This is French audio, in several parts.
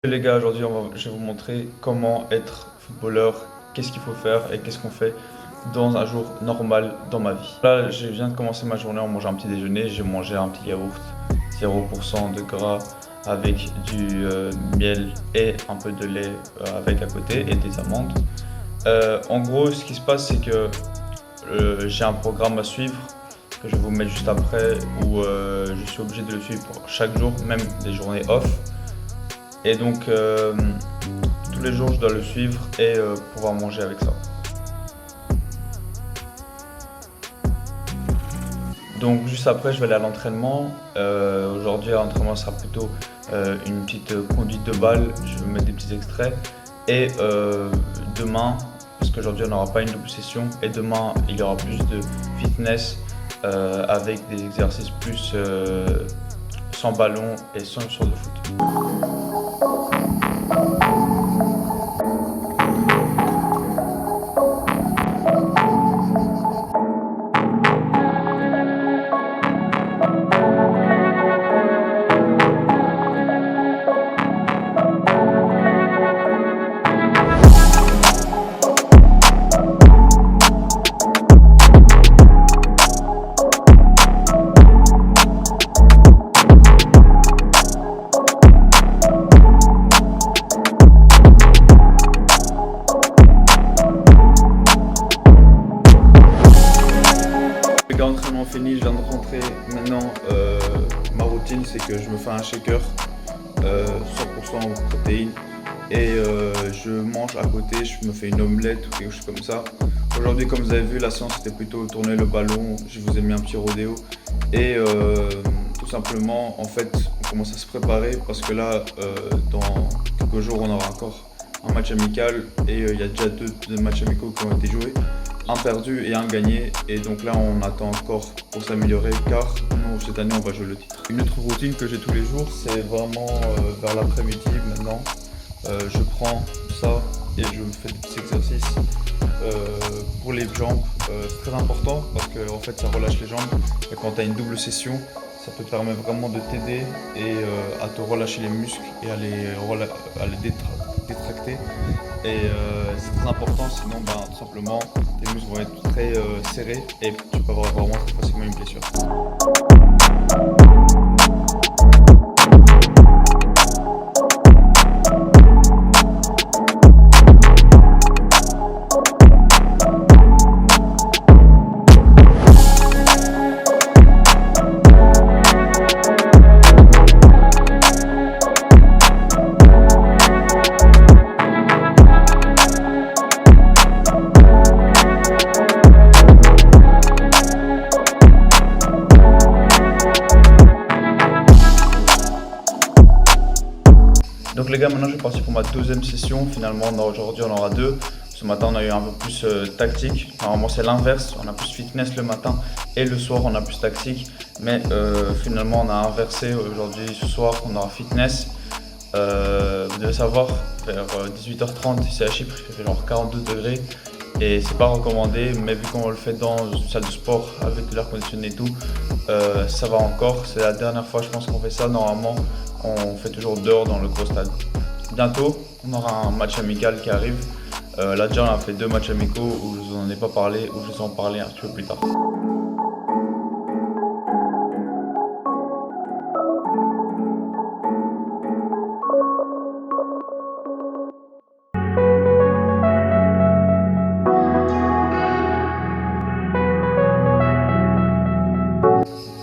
Les gars, aujourd'hui je vais vous montrer comment être footballeur, qu'est-ce qu'il faut faire et qu'est-ce qu'on fait dans un jour normal dans ma vie. Là, je viens de commencer ma journée en mangeant un petit déjeuner, j'ai mangé un petit yaourt 0% de gras avec du miel et un peu de lait avec à côté et des amandes. En gros, ce qui se passe, c'est que j'ai un programme à suivre que je vais vous mettre juste après où je suis obligé de le suivre pour chaque jour, même des journées off. Et donc, tous les jours, je dois le suivre et pouvoir manger avec ça. Donc, juste après, je vais aller à l'entraînement. Aujourd'hui, l'entraînement sera plutôt une petite conduite de balle. Je vais mettre des petits extraits. Et demain, parce qu'aujourd'hui, on n'aura pas une double session. Et demain, il y aura plus de fitness avec des exercices plus sans ballon et sans sur de foot. Entraînement fini, je viens de rentrer. Maintenant, ma routine, c'est que je me fais un shaker 100% protéines et je mange à côté, je me fais une omelette ou quelque chose comme ça. Aujourd'hui, comme vous avez vu, la séance était plutôt tourner le ballon, je vous ai mis un petit rodéo et tout simplement, en fait, on commence à se préparer parce que là, dans quelques jours, on aura encore un match amical et il y a déjà deux matchs amicaux qui ont été joués. Un perdu et un gagné, et donc là on attend encore pour s'améliorer car nous cette année on va jouer le titre. Une autre routine que j'ai tous les jours, c'est vraiment vers l'après-midi maintenant, je prends ça et je me fais des petits exercices pour les jambes. C'est très important parce que en fait ça relâche les jambes et quand tu as une double session ça te permet vraiment de t'aider et à te relâcher les muscles et à les détracter. Et c'est très important, sinon tout simplement tes muscles vont être très serrés et tu peux avoir vraiment très facilement une blessure. Donc les gars, maintenant je vais partir pour ma deuxième session. Finalement, aujourd'hui on aura deux. Ce matin on a eu un peu plus tactique. Normalement c'est l'inverse, on a plus fitness le matin et le soir on a plus tactique. Mais finalement on a inversé. Aujourd'hui, ce soir on aura fitness. Vous devez savoir, vers 18h30 ici à Chypre, il fait genre 42 degrés. Et c'est pas recommandé, mais vu qu'on le fait dans une salle de sport avec de l'air conditionné et tout, ça va encore. C'est la dernière fois je pense qu'on fait ça. Normalement on fait toujours dehors dans le gros stade. Bientôt on aura un match amical qui arrive. Là déjà on a fait deux matchs amicaux où je vous en ai pas parlé, où je vous en parler un petit peu plus tard.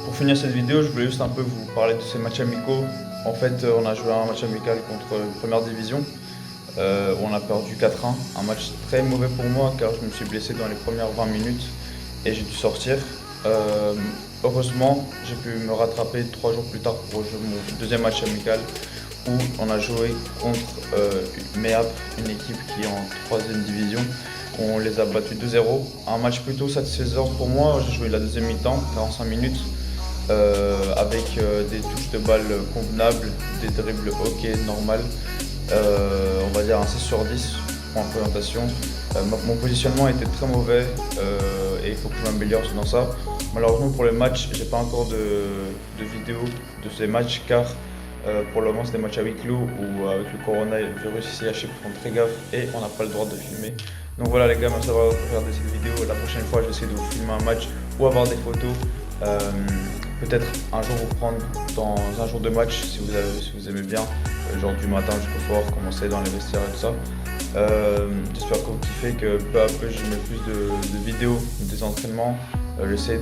Pour finir cette vidéo, je voulais juste un peu vous parler de ces matchs amicaux. En fait, on a joué un match amical contre une première division. Où on a perdu 4-1. Un match très mauvais pour moi car je me suis blessé dans les premières 20 minutes et j'ai dû sortir. Heureusement, j'ai pu me rattraper 3 jours plus tard pour jouer mon deuxième match amical où on a joué contre MEAP, une équipe qui est en 3e division. On les a battus 2-0. Un match plutôt satisfaisant pour moi. J'ai joué la deuxième mi-temps, 45 minutes. Avec des touches de balle convenables, des dribbles ok normal, on va dire un 6 sur 10 en présentation. Mon positionnement était très mauvais et il faut que je m'améliore dans ça. Malheureusement pour les matchs, j'ai pas encore de vidéo de ces matchs car Pour le moment, c'est des matchs à huis clos où avec le corona et le virus ici à Chypre, on fait très gaffe et on n'a pas le droit de filmer. Donc voilà les gars, merci d'avoir regardé cette vidéo. La prochaine fois, je vais essayer de vous filmer un match ou avoir des photos. Peut-être un jour vous prendre dans un jour de match si vous aimez bien, genre du matin jusqu'au soir, commencer dans les vestiaires et tout ça. J'espère que vous kiffez, que peu à peu je mets plus de vidéos des entraînements. J'essaie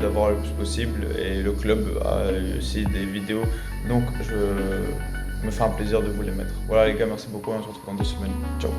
d'avoir le plus possible et le club a aussi des vidéos, donc je me fais un plaisir de vous les mettre. Voilà les gars, merci beaucoup, on se retrouve dans 2 semaines. Ciao.